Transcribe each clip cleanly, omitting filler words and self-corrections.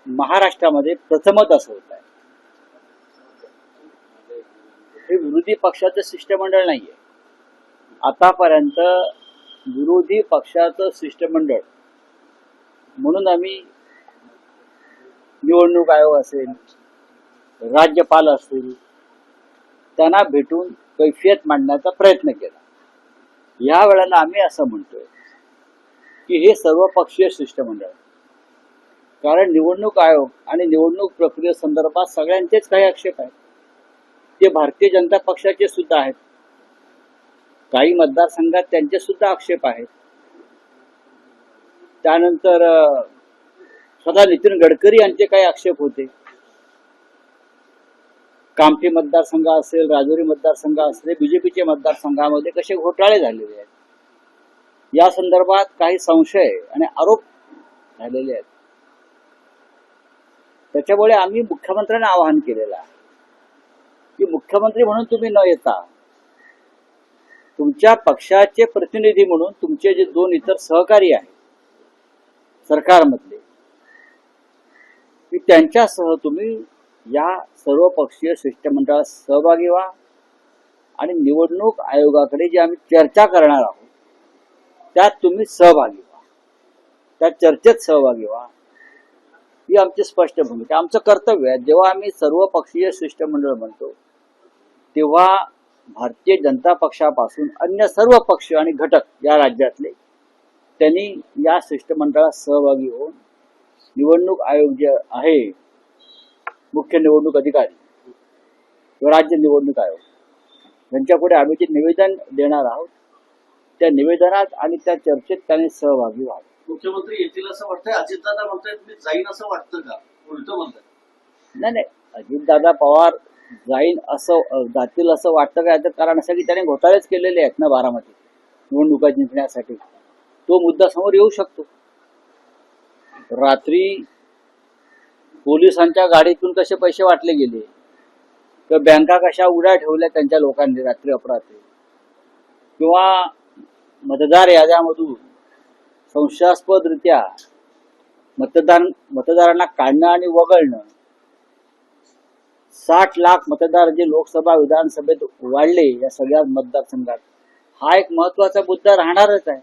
महाराष्ट्रामध्ये प्रथमच असं होत आहे. हे विरोधी पक्षाचं शिष्टमंडळ नाहीये. आतापर्यंत विरोधी पक्षाचं शिष्टमंडळ म्हणून आम्ही निवडणूक आयोग असेल, राज्यपाल असतील, त्यांना भेटून कैफियत मांडण्याचा प्रयत्न केला. या वेळेला आम्ही असं म्हणतोय की हे सर्वपक्षीय शिष्टमंडळ, कारण निवडणूक आयोग आणि निवडणूक प्रक्रियेसंदर्भात सगळ्यांचेच काही आक्षेप आहेत. ते भारतीय जनता पक्षाचे सुद्धा आहेत. काही मतदारसंघात त्यांचे सुद्धा आक्षेप आहेत. त्यानंतर स्वतः नितीन गडकरी यांचे काही आक्षेप होते. कामठी मतदारसंघ असेल, राजुरी मतदारसंघ असेल, बीजेपीचे मतदारसंघामध्ये कसे घोटाळे झालेले आहेत, या संदर्भात काही संशय आणि आरोप झालेले आहेत. त्याच्यामुळे आम्ही मुख्यमंत्र्यांना आवाहन केलेलं आहे की मुख्यमंत्री म्हणून तुम्ही न येता तुमच्या पक्षाचे प्रतिनिधी म्हणून तुमचे जे दोन इतर सहकारी आहेत सरकारमधले, की त्यांच्यासह तुम्ही या सर्वपक्षीय शिष्टमंडळात सहभागी व्हा आणि निवडणूक आयोगाकडे जे आम्ही चर्चा करणार आहोत त्यात तुम्ही सहभागी व्हा, त्या चर्चेत सहभागी व्हा. ही आमची स्पष्ट भूमिका, आमचं कर्तव्य आहे. जेव्हा आम्ही सर्वपक्षीय शिष्टमंडळ म्हणतो तेव्हा भारतीय जनता पक्षापासून अन्य सर्व पक्ष आणि घटक या राज्यातले त्यांनी या शिष्टमंडळात सहभागी होऊन निवडणूक आयोग जे आहे, मुख्य निवडणूक अधिकारी व राज्य निवडणूक आयोग यांच्यापुढे आम्ही जे निवेदन देणार आहोत त्या निवेदनात आणि त्या चर्चेत त्यांनी सहभागी व्हावे. मुख्यमंत्री येतील असं वाटतंय. अजितदादा म्हणतायत मी जाईन असं वाटतं का? उलट म्हणतात. नाही, अजितदादा पवार जातील असं वाटतं का? याचं कारण असं की त्याने घोटाळेच केलेले आहेत ना बारामती निवडणुका जिंकण्यासाठी. तो मुद्दा समोर येऊ शकतो. रात्री पोलिसांच्या गाडीतून कसे पैसे वाटले गेले, तर बँका कशा उड्या ठेवल्या त्यांच्या लोकांनी रात्री अपरात्री, किंवा मतदार याद्यामधून संशयास्पदरित्या मतदारांना काढणं आणि वगळणं, 60 लाख मतदार जे लोकसभा विधानसभेत वाढले या सगळ्या मतदारसंघात, हा एक महत्वाचा मुद्दा राहणारच आहे.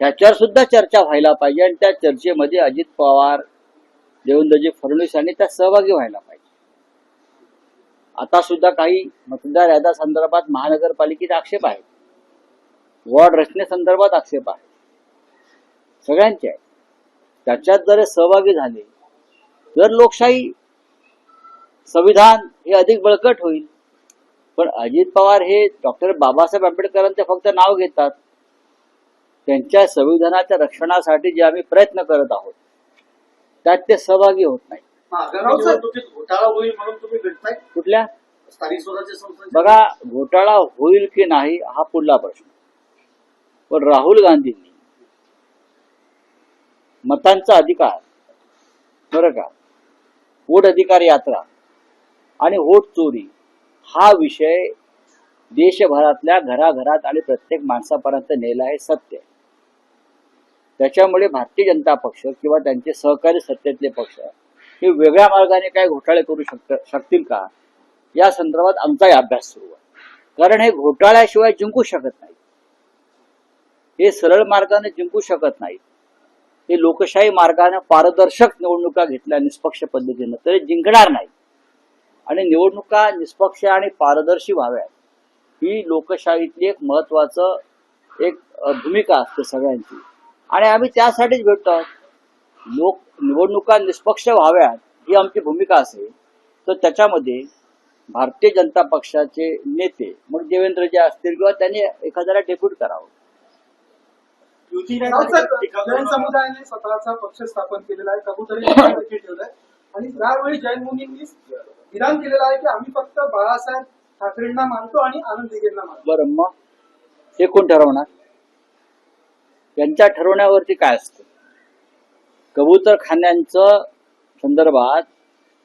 त्याच्यावर सुद्धा चर्चा व्हायला पाहिजे आणि त्या चर्चेमध्ये अजित पवार, देवेंद्रजी फडणवीस यांनी त्या सहभागी व्हायला पाहिजे. आता सुद्धा काही मतदार याद्या संदर्भात महानगरपालिकेचे आक्षेप आहेत, वॉर्ड रचनेसंदर्भात आक्षेप आहे, सगळ्यांचे आहे. त्याच्यात जर सहभागी झाले तर लोकशाही, संविधान हे अधिक बळकट होईल. पण अजित पवार हे डॉक्टर बाबासाहेब आंबेडकरांचे फक्त नाव घेतात. त्यांच्या संविधानाच्या रक्षणासाठी जे आम्ही प्रयत्न करत आहोत त्यात ते सहभागी होत नाही. घोटाळा होईल म्हणून तुम्ही भेटताय कुठल्या स्थानिक स्वराज्य संस्था? बघा, घोटाळा होईल की नाही हा पुढला प्रश्न. पण राहुल गांधींनी मतांचा अधिकार, बरं का, वोट अधिकार यात्रा आणि वोट चोरी हा विषय देशभरातल्या घराघरात आणि प्रत्येक माणसापर्यंत नेला हे सत्य. त्याच्यामुळे भारतीय जनता पक्ष किंवा त्यांचे सहकारी सत्तेतले पक्ष हे वेगळ्या मार्गाने काय घोटाळे करू शकतील का, या संदर्भात आमचाही अभ्यास सुरू आहे. कारण हे घोटाळ्याशिवाय जिंकू शकत नाही, हे सरळ मार्गाने जिंकू शकत नाही. हे लोकशाही मार्गाने पारदर्शक निवडणुका घेतल्या निष्पक्ष पद्धतीनं तरी जिंकणार नाही. आणि निवडणुका निष्पक्ष आणि पारदर्शी व्हाव्यात ही लोकशाहीतली एक महत्वाचं एक भूमिका असते सगळ्यांची, आणि आम्ही त्यासाठीच भेटतो आहोत. निवडणुका निष्पक्ष व्हाव्यात ही आमची भूमिका असेल तर त्याच्यामध्ये भारतीय जनता पक्षाचे नेते, मग देवेंद्रजी असतील किंवा त्यांनी एखाद्याला डेप्यूट करावं. जैन समुदायाने स्वतःचा पक्ष स्थापन केलेला आहे, कबुतरी ठेवलाय आणि त्यावेळी जैन मुनींनी विधान केलेलं आहे की आम्ही फक्त बाळासाहेब ठाकरेंना मानतो आणि आनंद दिघेंना मानतो. बरं, मग हे कोण ठरवणार? यांच्या ठरवण्यावरती काय असतं? कबूतरखान्यांचं संदर्भात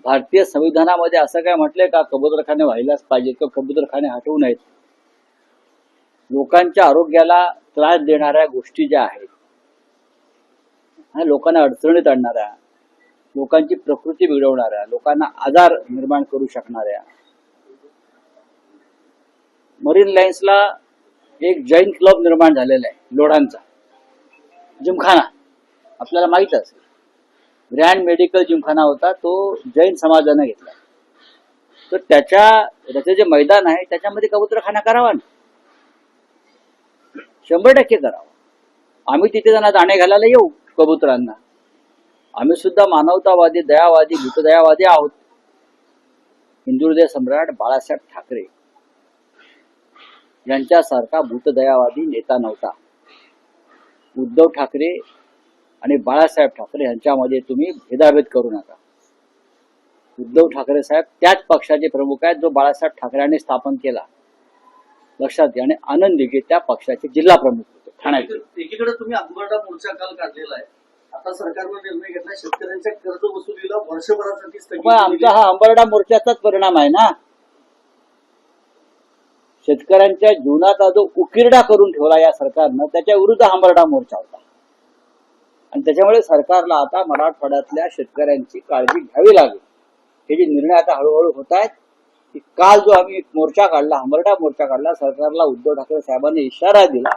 भारतीय संविधानामध्ये असं काय म्हटलंय का कबूतरखाने व्हायलाच पाहिजे किंवा कबूतरखाने हटवू नयेत? लोकांच्या आरोग्याला त्रास देणाऱ्या गोष्टी ज्या आहेत, लोकांना अडचणीत आणणाऱ्या, लोकांची प्रकृती बिघडवणाऱ्या, लोकांना आजार निर्माण करू शकणाऱ्या, मरीन लाईन्सला एक जैन क्लब निर्माण झालेला आहे लोढांचा, जिमखाना आपल्याला माहित असेल. ग्रँड मेडिकल जिमखाना होता, तो जैन समाजाने घेतला. तर त्याचे जे मैदान आहे त्याच्यामध्ये कबूतरखाना करावा ना, 100% करावा. आम्ही तिथे त्यांना दाणे घालायला येऊ कबुतरांना. आम्ही सुद्धा मानवतावादी, दयावादी, भूतदयावादी आहोत. हिंदू हृदय सम्राट बाळासाहेब ठाकरे यांच्यासारखा भूतदयावादी नेता नव्हता. उद्धव ठाकरे आणि बाळासाहेब ठाकरे यांच्यामध्ये तुम्ही भेदाभेद करू नका. उद्धव ठाकरे साहेब त्याच पक्षाचे प्रमुख आहेत जो बाळासाहेब ठाकरेंनी स्थापन केला, लक्षात घ्या. आणि आनंद दिघे त्या पक्षाचे जिल्हा प्रमुख होते ठाण्याचे. एकीकडे तुम्ही आंबरडा मोर्चा काल काढलेला आहे, आता सरकारनं निर्णय घेतला शेतकऱ्यांच्या कर्ज वसुलीला वर्षभरासाठी स्थगिती पण आमचा हा अंबरडा मोर्चाचाच परिणाम आहे ना. शेतकऱ्यांच्या जीवनाचा जो उकिरडा करून ठेवला या सरकारनं, त्याच्या विरुद्ध अंबरडा मोर्चा होता. आणि त्याच्यामुळे सरकारला आता मराठवाड्यातल्या शेतकऱ्यांची काळजी घ्यावी लागेल. हे जे निर्णय आता हळूहळू होत आहेत, की काल जो आम्ही मोर्चा काढला, अंबरडा मोर्चा काढला, सरकारला उद्धव ठाकरे साहेबांनी इशारा दिला,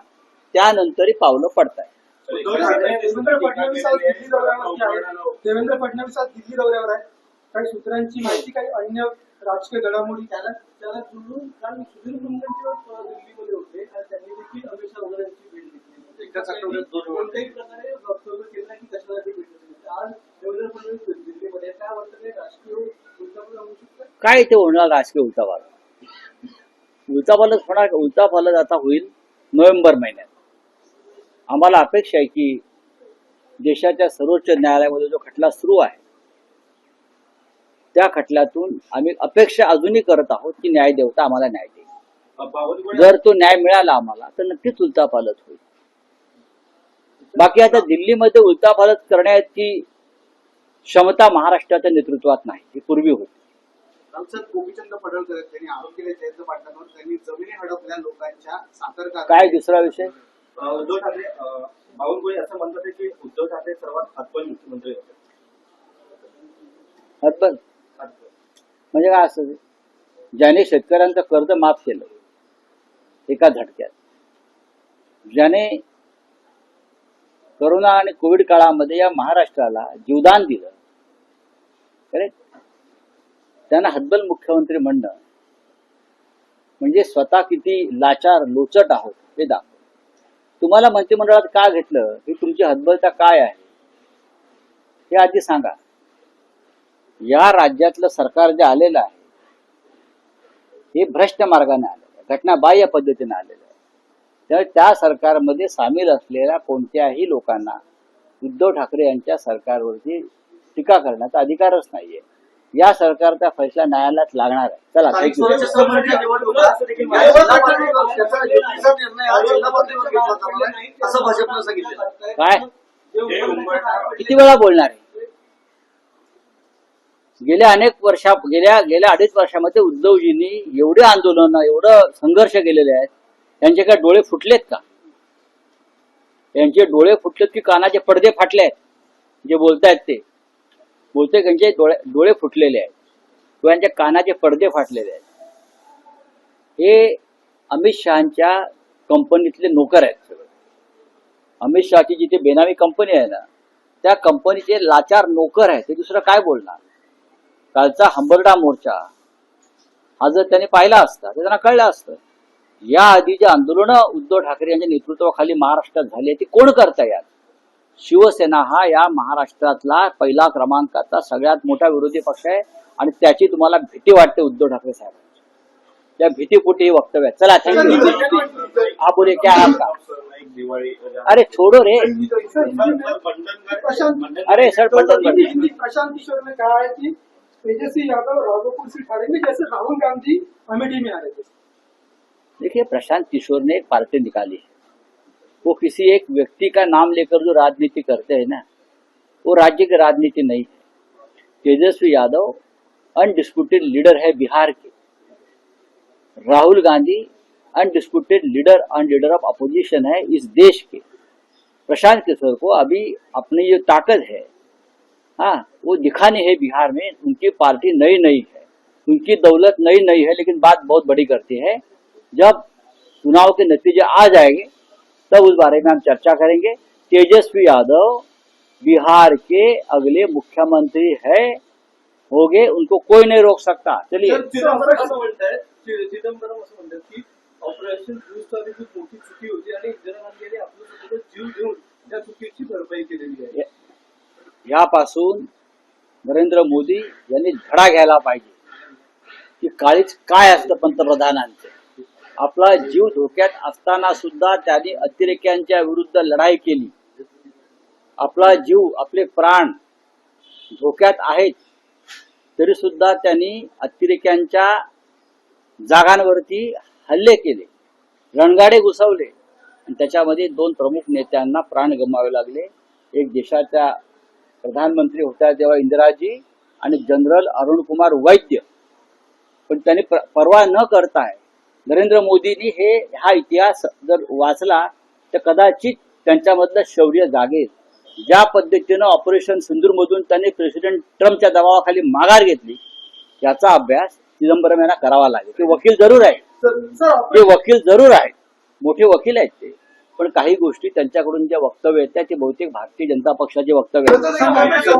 त्यानंतरही पावलं पडत आहेत. देवेंद्र फडणवीस आज दिल्ली दौऱ्यावरती आहेत. देवेंद्र फडणवीस आज दिल्ली दौऱ्यावर आहेत. काही सूत्रांची माहिती, काही अन्य राजकीय घडामोडी त्याला जुळून काल सुधीर मुनगंटीवार दिल्लीमध्ये होते आणि त्यांनी देखील अमित शाह वगैरे यांची भेट घेतली. एकाच आठवड्यात 2 वेळा. कोणत्याही प्रकारे वक्तव्य केलं की कशासाठी भेट घेतली. आज देवेंद्र फडणवीस दिल्लीमध्ये काय वाटतं, काही राजकीय उलटापालट होऊ शकतं? काय ते होणार राजकीय उलटापालट? उलटापालट होणार. उलटापालट आता होईल नोव्हेंबर महिन्यात. आम्हाला अपेक्षा आहे की देशाच्या सर्वोच्च न्यायालयामध्ये जो खटला सुरू आहे, त्या खटल्यातून आम्ही अपेक्षा अजूनही करत आहोत की न्यायदेवता आम्हाला न्याय देईल. जर तो न्याय मिळाला आम्हाला तर नक्कीच उलटापालट होईल. बाकी आता दिल्लीमध्ये उलटापालट करण्याची क्षमता महाराष्ट्राच्या नेतृत्वात नाही, ती पूर्वी होती. आमचं गोपीचंद पडळकर त्यांनी आरोप केले जयंत पाटलांवर, त्यांनी जमिनी हडपल्या लोकांच्या साखर काय दुसरा विषय? उद्धव ठाकरे बावनकुळे असं म्हणतात की उद्धव ठाकरे सर्वात हातबल मुख्यमंत्री होते. हतबल म्हणजे काय असतं? ज्याने शेतकऱ्यांचं कर्ज माफ केलं एका झटक्यात, ज्याने कोरोना आणि कोविड काळामध्ये या महाराष्ट्राला जीवदान दिलं, करेक्ट, त्यांना हतबल मुख्यमंत्री म्हणणं म्हणजे स्वतः किती लाचार लोचट आहोत हे दाखव. तुम्हाला मंत्रिमंडळात का घेतलं, ही तुमची हतबलता काय आहे हे आधी सांगा. या राज्यातलं सरकार जे आलेलं आहे हे भ्रष्ट मार्गाने आलेलं आहे, घटनाबाह्य पद्धतीने आलेलं आहे. त्यामुळे त्या सरकारमध्ये सामील असलेल्या कोणत्याही लोकांना उद्धव ठाकरे यांच्या सरकारवरती टीका करण्याचा अधिकारच नाहीये. या सरकारचा फैसला न्यायालयात लागणार आहे. चला, थँक्यू. असं भाजपनं सांगितलं. काय किती वेळा बोलणार आहे? गेल्या 2.5 वर्षामध्ये उद्धवजींनी एवढे आंदोलन, एवढं संघर्ष केलेले आहेत. त्यांचे काय डोळे फुटलेत का? यांचे डोळे फुटलेत की कानाचे पडदे फाटले आहेत? जे बोलतायत ते बोलते त्यांचे डोळे फुटलेले आहेत किंवा यांच्या कानाचे पडदे फाटलेले आहेत. हे अमित शहाच्या कंपनीतले नोकर आहेत सगळे. अमित शहाची जिथे बेनामी कंपनी आहे ना, त्या कंपनीचे लाचार नोकर आहेत. ते दुसरं काय बोलणार? कालचा हंबरडा मोर्चा हा जर त्यांनी पाहिला असता तर त्यांना कळलं असतं. या आधी जे आंदोलनं उद्धव ठाकरे यांच्या नेतृत्वाखाली महाराष्ट्रात झाली ती कोण करता यात? शिवसेना हा या महाराष्ट्रातला पहिला क्रमांकाचा सगळ्यात मोठा विरोधी पक्ष आहे आणि त्याची तुम्हाला भीती वाटते उद्धव ठाकरे साहेबांची. त्या भीतीपोटी वक्तव्य. चला, थँक्यू. हा बोले क्या है आपका? अरे छोड़ो रे. अरे सर, प्रशांत किशोर ने कहा है कि तेजस्वी यादव राघोपुर से खड़ेंगे जैसे राहुल गांधी अमेठी में आ रहे थे. देखिए, प्रशांत किशोर ने एक पार्टी निकाली है. वो किसी एक व्यक्ति का नाम लेकर जो राजनीति करते हैं ना, वो राज्य की राजनीति नहीं है. तेजस्वी यादव अनडिस्प्यूटेड लीडर है बिहार के. Rahul Gandhi undisputed leader and leader of opposition है इस देश के. प्रशांत किशोर को अभी अपनी जो ताकत है हाँ, वो दिखाने है बिहार में उनकी पार्टी नई नई है, उनकी दौलत नई नई है, लेकिन बात बहुत बड़ी करती है। जब चुनाव के नतीजे आ जाएंगे तब उस बारे में हम चर्चा करेंगे। तेजस्वी यादव बिहार के अगले मुख्यमंत्री है, होंगे, उनको कोई नहीं रोक सकता। चलिए, चिदंबरम असं म्हणतायत की ऑपरेशन ब्लू स्टार ही मोठी चुकी होती आणि इंदिरा गांधी यांनी आपलं स्वतःचा जीव देऊन त्या चुकीची भरपाई केलेली आहे. यापासून नरेंद्र मोदी यांनी धडा घ्यायला पाहिजे की काळीच काय असतं पंतप्रधानांचं. आपला जीव धोक्यात असताना सुद्धा त्यांनी अतिरेक्यांच्या विरुद्ध लढाई केली. आपला जीव, आपले प्राण धोक्यात आहेत तरी सुद्धा त्यांनी अतिरेक्यांच्या जागांवरती हल्ले केले, रणगाडे घुसवले आणि त्याच्यामध्ये 2 प्रमुख नेत्यांना प्राण गमावे लागले. एक देशाच्या प्रधानमंत्री होत्या तेव्हा इंदिराजी आणि जनरल अरुण कुमार वैद्य. पण त्यांनी परवा न करता नरेंद्र मोदींनी हा इतिहास जर वाचला तर कदाचित त्यांच्यामधलं शौर्य जागेल. ज्या पद्धतीनं ऑपरेशन सिंदूरमधून त्यांनी प्रेसिडेंट ट्रम्पच्या दबावाखाली माघार घेतली, याचा अभ्यास चिदंबरम यांना करावा लागेल. ते वकील जरूर आहेत, ते वकील जरूर आहेत, मोठे वकील आहेत ते, पण काही गोष्टी त्यांच्याकडून ज्या वक्तव्य आहेत त्या ते बहुतेक भारतीय जनता पक्षाचे वक्तव्य आहेत.